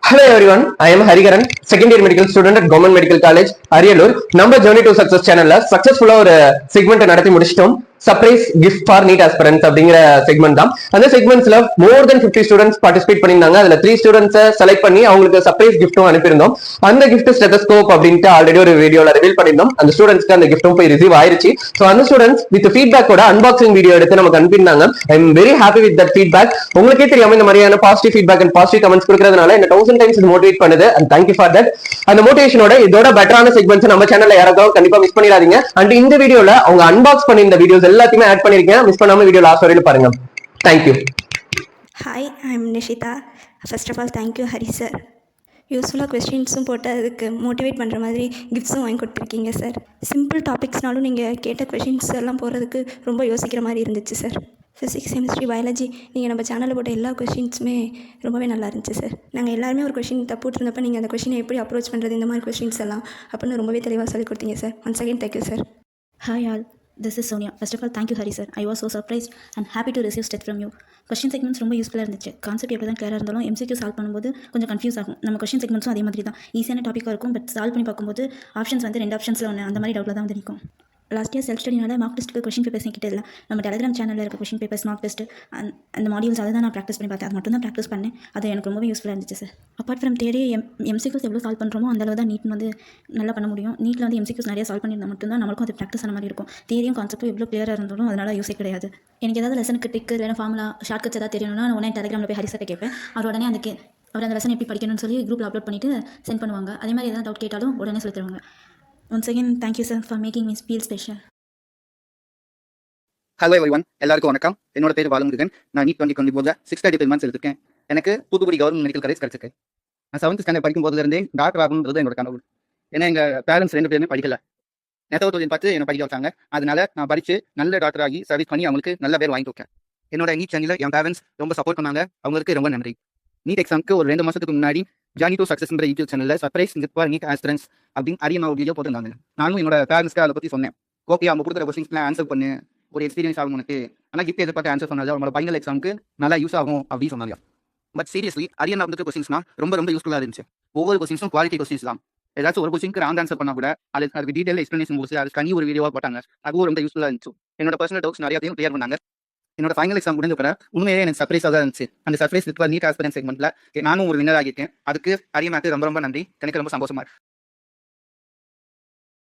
Hello everyone, I am Hariharan, second year medical student at Government Medical College, Ariyalur. நம்ம Journey to Success சேனல்ல சக்சஸ்ஃபுல்லா ஒரு segment நடத்தி முடிச்சிட்டோம். சர்ப்ரைஸ் கிஃப்ட் ஃபார் நீட் ஆஸ்பிரன்ட்ஸ் அப்படிங்கிற segment தான். அந்த செக்மெண்ட்ஸ்ல மோர் தென் 50 ஸ்டூடெண்ட்ஸ் பார்ட்டிசிபேட் பண்ணியிருந்தாங்க. அதுல 3 ஸ்டூடெண்ட்ஸை செலக்ட் பண்ணி அவங்களுக்கு சர்ப்ரைஸ் கிஃப்ட்டும் அனுப்பியிருந்தோம். அந்த கிஃப்ட் ஸ்டெத்தஸ்கோப் அப்படின்ட்டு ஆல்ரெடி ஒரு வீடியோல ரிவீல் பண்ணியிருந்தோம். அந்த ஸ்டூடெண்ட்ஸ்க்கு அந்த கிஃப்ட்டும் போய் ரிசீவ் ஆயிருச்சு. ஸோ அந்த ஸ்டூடெண்ட்ஸ் வித் ஃபீட்பேக்கோட அன்பாக்சிங் வீடியோ எடுத்து நமக்கு அனுப்பியிருந்தாங்க. I am very happy with that feedback. உங்களுக்கே தெரியாம இந்த மாதிரியான positive feedback and positive comments கொடுக்கறதுனால என்ன 1000 டைம்ஸ் மோட்டிவேட் பண்ணுது. And thank you for that. அந்த மோட்டிவேஷனோட இதோட பெட்டரான செக்மெண்ட்ஸ் நம்ம சேனல்ல யாராவது கண்டிப்பா மிஸ் பண்ணிடாதீங்க. அண்ட் இந்த வீடியோல அவங்க அன்பாக்ஸ் பண்ணி இந்த வீடியோஸ் எல்லாத்தையுமே ஆட் பண்ணிருக்கேன். மிஸ் பண்ணாம வீடியோ லாஸ்ட் வரையில பாருங்க. Thank you. Hi, I am Nishitha. First of all thank you Hari sir. யூஸ்ஃபுல்லாக கொஸ்டின்ஸும் போட்டு அதுக்கு மோட்டிவேட் பண்ணுற மாதிரி கிஃப்ட்ஸும் வாங்கி கொடுத்துருக்கீங்க சார். சிம்பிள் டாபிக்ஸ்னாலும் நீங்கள் கேட்ட கொஷின்ஸ் எல்லாம் போகிறதுக்கு ரொம்ப யோசிக்கிற மாதிரி இருந்துச்சு சார். ஃபிசிக்ஸ், கெமிஸ்ட்ரி, பயாலஜி நீங்கள் நம்ம சேனலில் போட்ட எல்லா கொஷின்ஸுமே ரொம்பவே நல்லா இருந்துச்சு சார். நாங்கள் எல்லாருமே ஒரு கொஷின் தப்பு இருந்தப்போ நீங்கள் அந்த கொஷினை எப்படி அப்ரோச் பண்ணுறது, இந்த மாதிரி கொஷின்ஸ் எல்லாம் அப்படின்னு ரொம்பவே தெளிவாக சொல்லி கொடுத்தீங்க sir. Once again thank you sir. Hi all, this is Sonia. First of all, thank you Hari sir. I was so surprised and happy to receive steps from you. Question segments ரொம்ப யூஸ்ஃபுல்லாக இருந்துச்சு. Concept எப்படி தான் கிளியராக இருந்தாலும் MCQ solve பண்ணும்போது கொஞ்சம் confuse ஆகும். நம்ம கொஸ்டின் செக்மெண்ட்ஸும் அதே மாதிரி தான் ஈஸியான டாப்பிக்காக இருக்கும். பட் சால்வ் பண்ணி பார்க்கும்போது ஆப்ஷன்ஸ் வந்து 2 ஆப்ஷன்ஸில் ஒன்று அந்த மாதிரி டவுட்டில் தான் வந்து நிற்கும். லாஸ்ட் இயர் செல்ஃப் ஸ்டடினால மார்க் டெஸ்ட்டுக்கு கொஷின் பேப்பர்ஸ் கிட்ட இல்லை. நம்ம டெலிகிராம் சேனலில் இருக்க கொஷின் பேப்பர்ஸ், மார்க் டெஸ்ட் அந்த மாடியூல்ஸ் அதை தான் நான் ப்ராக்டிஸ் பண்ணி பார்த்தேன். அது மட்டும் தான் ப்ராக்டிஸ் பண்ணேன். அது எனக்கு ரொம்பவே யூஸ்ஃபுல்லாக இருந்துச்சு சார். அப்பார்ட் ஃப்ரம் தேரி MCQs எவ்வளோ சால்வ் பண்ணுறோமோ அந்தளவு தான் நீட் வந்து நல்லா பண்ண முடியும். நீட்டில் வந்து MCQs நிறைய சால்வ் பண்ணியிருந்தால் மட்டும்தான் நம்மளுக்கும் அது ப்ராக்டிஸ் ஆன மாதிரி இருக்கும். தேரியும் கான்செப்ட்டும் எவ்வளோ கிளியராக இருந்தாலும் அதனால் யூஸே கிடையாது. எனக்கு ஏதாவது லெசனுக்கு டிக்கு இல்லைனா ஃபார்முலா ஷார்ட் கட்ஸ் ஏதாவது தெரியணும்னா நான் உடனே டெலிகிராமில் போய் ஹரி சார்ட்ட கேட்பேன். அவர் உடனே அவர் அந்த லெசன் எப்படி படிக்கணும்னு சொல்லி குரூப்பில் அப்லோட் பண்ணிவிட்டு சென்ட் பண்ணுவாங்க. அதே மாதிரி ஏதாவது டவுட் கேட்டாலும் உடனே சொல்லி தருவாங்க. Once again thank you sir for making me feel special. Hello everyone, எல்லாருக்கும் வணக்கம். என்னோட பேர் பாலமுருகன். நான் நீட் 2024 635 மார்க்ஸ் எடுத்திருக்கேன். எனக்கு தூத்துக்குடி கவர்மெண்ட் மெடிக்கல் காலேஜ் கிடச்சிருக்கு. நான் 7th ஸ்டாண்டர்ட் படிக்கும் போதுலேருந்தே டாக்டர் ஆகணுன்றது என்னோட கனவு. ஏன்னா எங்கள் பேரண்ட்ஸ் 2 பேருமே படிக்கல. நெசவு தொழில் பார்த்து என்னை படிக்க வச்சாங்க. அதனால நான் படித்து நல்ல டாக்டர் ஆகி சர்வீஸ் பண்ணி அவங்களுக்கு நல்ல பேர் வாங்கி கொடுத்தேன். என்னோட நீட் சேனலில் என் பேரண்ட்ஸ் ரொம்ப சப்போர்ட் பண்ணாங்க. அவங்களுக்கு ரொம்ப நன்றி. நீட் எக்ஸாமுக்கு ஒரு 2 மாதத்துக்கு முன்னாடி ஜார்னி டு சக்ஸஸ்ன்ற யூடியூப் சேனலில் சர்ப்ரைஸ் கிஃப்ட் ஃபார் நீட் ஆஸ்பிரன்ட்ஸ் அப்படின்னு அரியன் ஒரு வீடியோ போட்டிருந்தாங்க. நானும் என்னோட பேரண்ட்ஸ்க்கு அதை பற்றி சொன்னேன். ஓகே, அவங்க கொடுக்குற கொஸ்டின்ஸ்லாம் ஆன்சர் பண்ணு, ஒரு எக்ஸ்பீரியன்ஸ் ஆகும் உனக்கு. ஆனால் கிஃப்ட் எதிர்பார்த்து ஆன்சர் சொன்னாங்க. அவங்களோட ஃபைனல் எக்ஸாமுக்கு நல்லா யூஸ் ஆகும் அப்படின்னு சொன்னாங்க. பட் சீரியஸ்லி அரியன் வந்துட்டு கொஸ்டின்ஸ்னா ரொம்ப யூஸ்ஃபுல்லாக இருந்துச்சு. ஒவ்வொரு கொஸ்டின்ஸும் குவாலிட்டி கொஸ்டின்ஸ் தான். ஏதாச்சும் ஒரு கொஸ்டினுக்கு ராங் ஆன்சர் பண்ணால் கூட அதுக்கு டீடைல் எக்ஸ்பிளனேஷன் கொடுத்து அது தனி ஒரு வீடியோவாக போட்டாங்க. அதுவும் ரொம்ப யூஸ்ஃபுல்லாக இருந்துச்சு. என்னோட பர்சனல் டவுட்ஸ் நிறையாத்தையும் கிளியர் பண்ணாங்க. என்னோட ஃபைனல் எக்ஸாம் முடிஞ்ச பிறகு உண்மையே எனக்கு சர்ப்ரைஸாக தான் இருந்துச்சு. அந்த சர்ப்ரைஸ் நீட் ஆஸ்பிரன்ட் செக்மெண்ட்ல நானும் ஒரு வின்னர் ஆகியிருக்கேன். அதுக்கு அரியனாக்கு ரொம்ப நன்றி. எனக்கு ரொம்ப சந்தோஷமா இருக்கு.